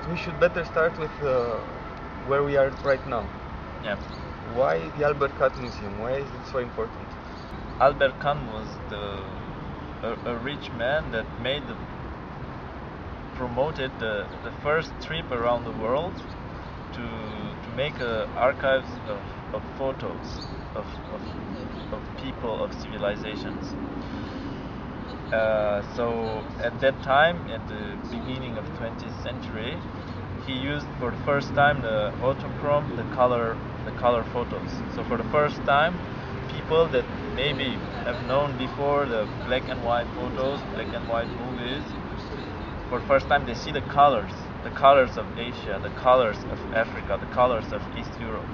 We should better start with where we are right now. Yeah. Why the Albert Kahn Museum? Why is it so important? Albert Kahn was a rich man that promoted the first trip around the world to make archives of photos of people, of civilizations. So at that time, at the beginning of 20th century, he used for the first time the autochrome, the color photos. So for the first time, people that maybe have known before the black and white photos, black and white movies, for the first time they see the colors of Asia, the colors of Africa, the colors of East Europe.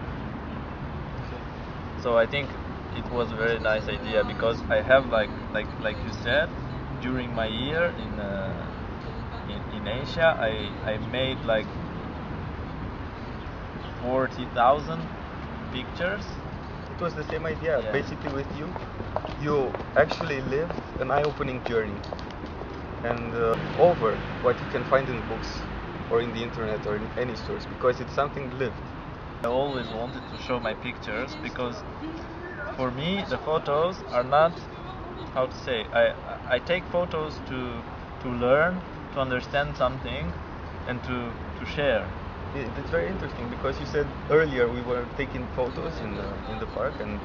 So I think it was a very nice idea, because I have like you said, during my year in Asia, I made like 40,000 pictures. It was the same idea. Yeah. Basically, with you, you actually lived an eye-opening journey, and over what you can find in books or in the internet or in any source, because it's something lived. I always wanted to show my pictures, because for me the photos are not, how to say, I take photos to learn, to understand something, and to share. It's very interesting, because you said earlier we were taking photos in the park, and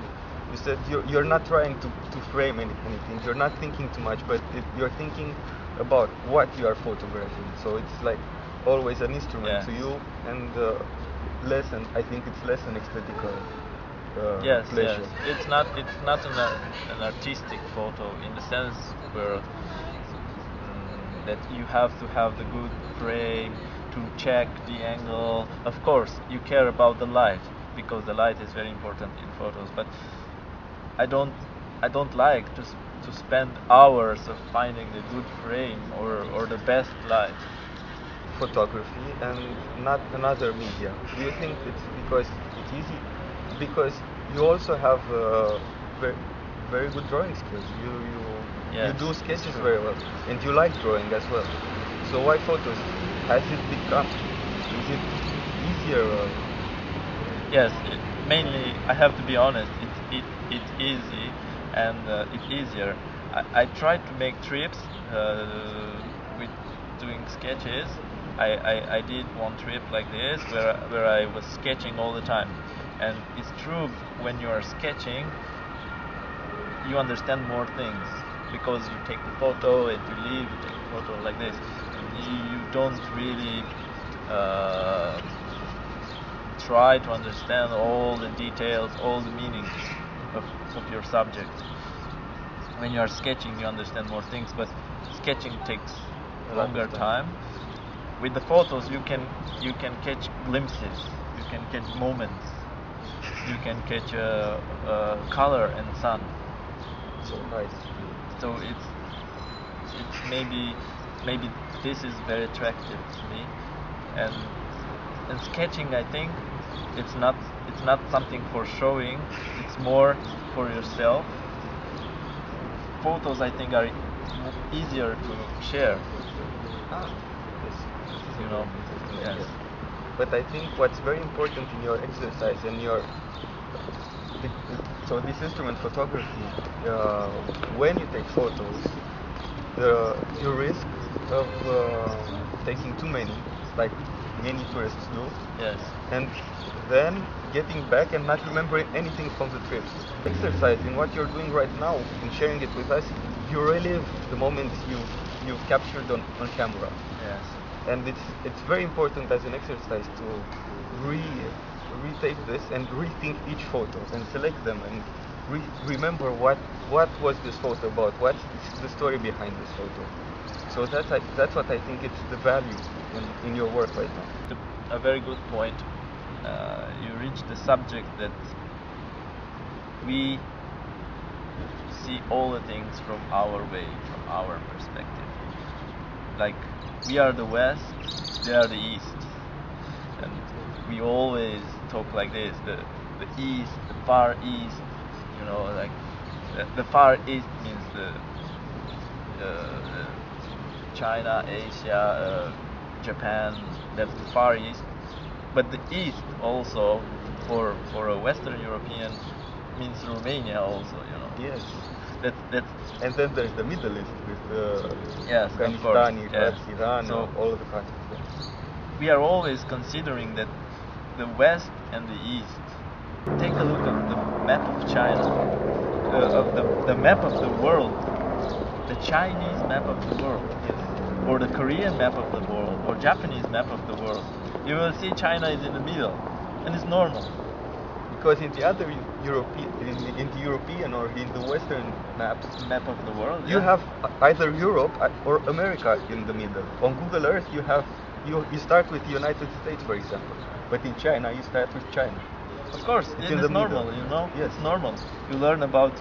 you said you're not trying to frame anything. You're not thinking too much, but you're thinking about what you are photographing. So it's like always an instrument to you, and I think it's less an aesthetical pleasure. Yes. It's not an artistic photo, in the sense where that you have to have the good frame to check the angle. Of course, you care about the light, because the light is very important in photos. But I don't like to spend hours of finding the good frame or the best light. Photography and not another media. Do you think it's because it's easy? Because you also have very, very good drawing skills. You do sketches very well, and you like drawing as well. So why photos? Has it become? Is it easier? Yes, mainly I have to be honest. It's easy, and it's easier. I tried to make trips with doing sketches. I did one trip like this where I was sketching all the time, and it's true, when you are sketching you understand more things, because you take the photo and you leave, you take the photo like this. You don't really try to understand all the details, all the meanings of your subject. When you are sketching, you understand more things, but sketching takes a longer time. With the photos, you can catch glimpses, you can catch moments, you can catch color and sun. So nice. So it's maybe this is very attractive to me, and sketching, I think it's not something for showing, it's more for yourself. Photos, I think, are easier to share. You know, yes. But I think what's very important in your exercise and so this instrument photography, when you take photos, you risk of taking too many, like many tourists do. Yes. And then getting back and not remembering anything from the trips. Exercising what you're doing right now and sharing it with us, you relive the moments you've captured on camera. Yes. And it's very important as an exercise to retake this and rethink each photo and select them and remember what was this photo about, what's the story behind this photo. So that's what I think it's the value in your work right now. A very good point. You reached the subject that we see all the things from our way, from our perspective. Like, we are the West, they are the East, and we always talk like this: the East, the Far East. You know, like the Far East means the China, Asia, Japan, that's the Far East. But the East also, for a Western European, means Romania also, you know. Yes. That's And then there's the Middle East with yes, of course, Afghanistan, Iraq, yes. Iran, So all of the countries. Yeah. we are always considering that the West and the East. Take a look at the map of China, of the map of the world, the Chinese map of the world, or the Korean map of the world, or Japanese map of the world. You will see China is in the middle, and it's normal. Because in the other European, in the European or in the Western maps, Map of the world. you yeah. have either Europe or America in the middle. On Google Earth, you start with the United States, for example, but in China you start with China. Of course, It's it in is the normal, middle. you know. Yes. It's normal. You learn about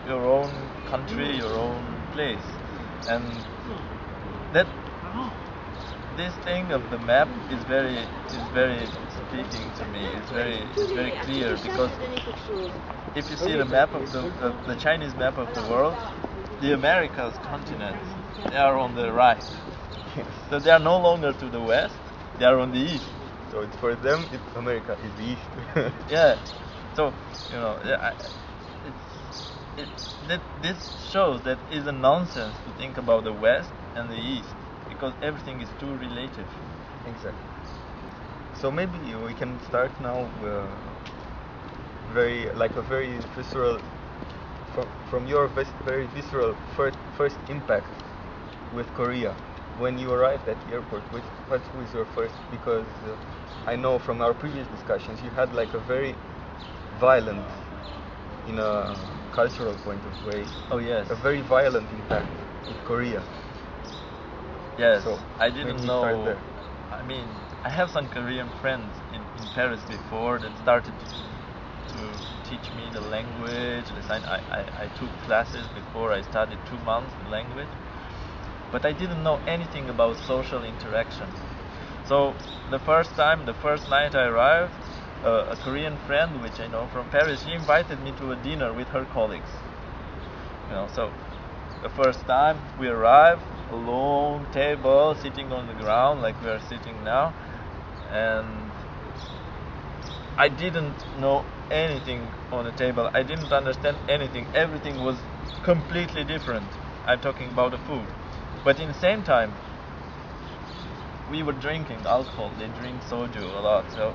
your own country, your own place, and that this thing of the map is very speaking to me. It's very clear, because if you see the map of the Chinese map of the world, the Americas continents, they are on the right. So they are no longer to the west, they are on the east. So it's for them, America is the East. Yeah. So you know, this shows that it's a nonsense to think about the west and the east, because everything is too relative. Exactly. So maybe we can start now very visceral from your very visceral first impact with Korea. When you arrived at the airport, what was your first? Because I know from our previous discussions you had like a very violent, in a cultural point of way, Oh yes. a very violent impact with Korea. Yes. So I maybe didn't start know. there. I mean, I have some Korean friends in Paris before that started to teach me the language. I took classes before. I studied 2 months the language, but I didn't know anything about social interaction. So the first night I arrived, a Korean friend, which I know from Paris, she invited me to a dinner with her colleagues. You know, so the first time we arrived, a long table sitting on the ground like we are sitting now, and I didn't know anything on the table. I didn't understand anything. Everything was completely different. I'm talking about the food. But in the same time, we were drinking alcohol. They drink soju a lot. So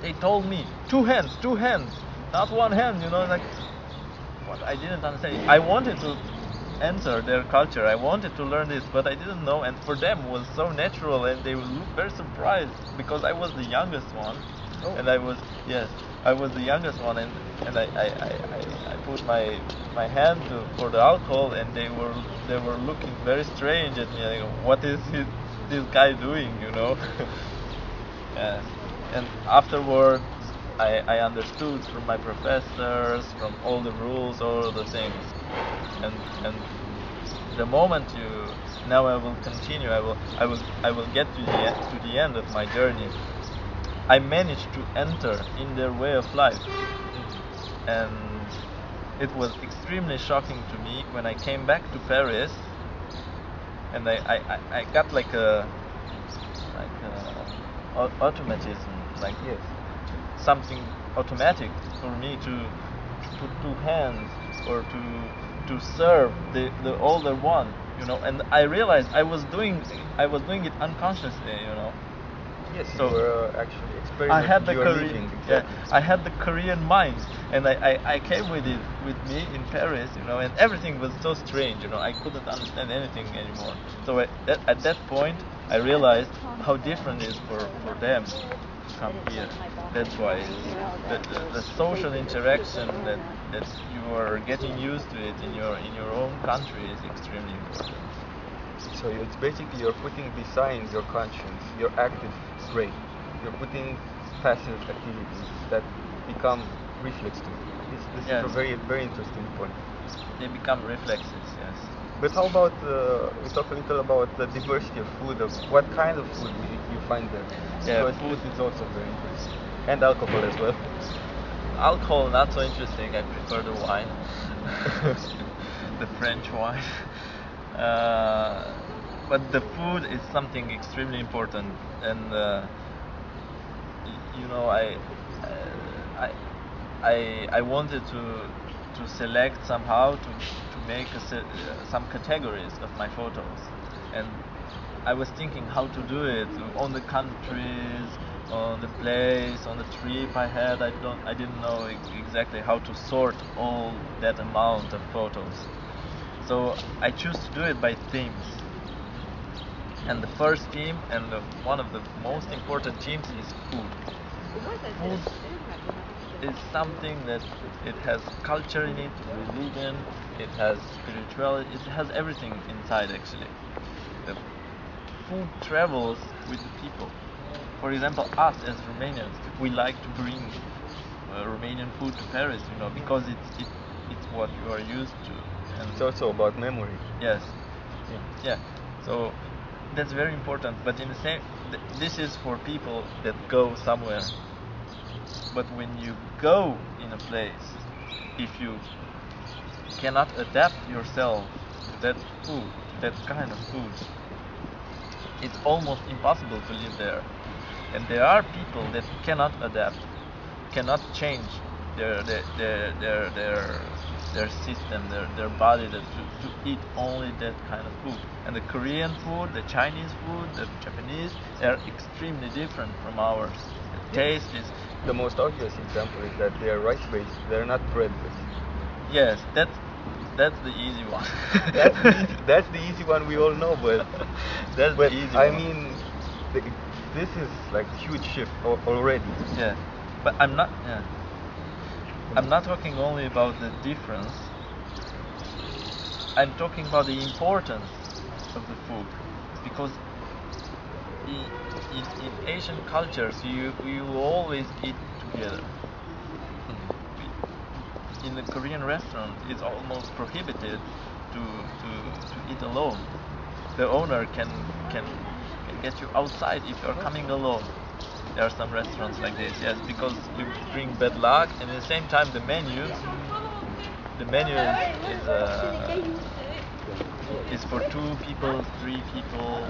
they told me, two hands, not one hand, you know, like, what? I didn't understand. I wanted to enter their culture. I wanted to learn this, but I didn't know. And for them it was so natural, and they would look very surprised because I was the youngest one. Oh. And I was the youngest one, and I put my hand for the alcohol, and they were looking very strange at me. Like, what is this guy doing, you know? Yes. And afterwards, I understood from my professors, from all the rules, all the things, and the moment now I will continue. I will get to the end of my journey. I managed to enter in their way of life, and it was extremely shocking to me when I came back to Paris, and I got like a automatism, like Yes. something automatic for me to put two hands or to serve the older one, you know. And I realized I was doing it unconsciously, you know. Yes, So you were actually I experiencing had the your Korean, living. yeah, Exactly. I had the Korean mind, and I came with me in Paris, you know, and everything was so strange, you know. I couldn't understand anything anymore. So at that point, I realized how different it is for them to come here. That's why the social interaction that you are getting used to it in your own country is extremely important. So it's basically you're putting beside your conscience, your active brain. You're putting passive activities that become reflex to you. This Yes. is a very, very interesting point. They become reflexes, yes. But how about, we talk a little about the diversity of food, of what kind of food you find there? Yeah, Because food is also very interesting. And alcohol as well. Alcohol, not so interesting. I prefer the wine, the French wine. but the food is something extremely important, and you know, I I wanted to select somehow to make some categories of my photos, and I was thinking how to do it on the countries, on the place, on the trip I had. I didn't know exactly how to sort all that amount of photos. So I choose to do it by themes. And the first theme, and one of the most important themes, is food. Food is something that it has culture in it, religion, it has spirituality, it has everything inside actually. The food travels with the people. For example, us as Romanians, we like to bring Romanian food to Paris, you know, because it's what you are used to. And It's also about memory. yes, yeah. So that's very important. But in the same, this is for people that go somewhere. But when you go in a place, if you cannot adapt yourself to that food, to that kind of food, it's almost impossible to live there. And there are people that cannot adapt, cannot change their system, their body to eat only that kind of food. And the Korean food, the Chinese food, the Japanese, they are extremely different from ours. The taste is, The most obvious example is that they are rice-based, they're not bread-based. yes, that's the easy one. That's the easy one we all know, but That's but the easy I one. mean, this is like huge shift already. Yeah, but I'm not. Yeah, I'm not talking only about the difference. I'm talking about the importance of the food, because in Asian cultures you always eat together. In the Korean restaurant, it's almost prohibited to eat alone. The owner can get you outside if you're coming alone. There are some restaurants like this, yes, because you bring bad luck, and at the same time the menu is for 2 people, 3 people.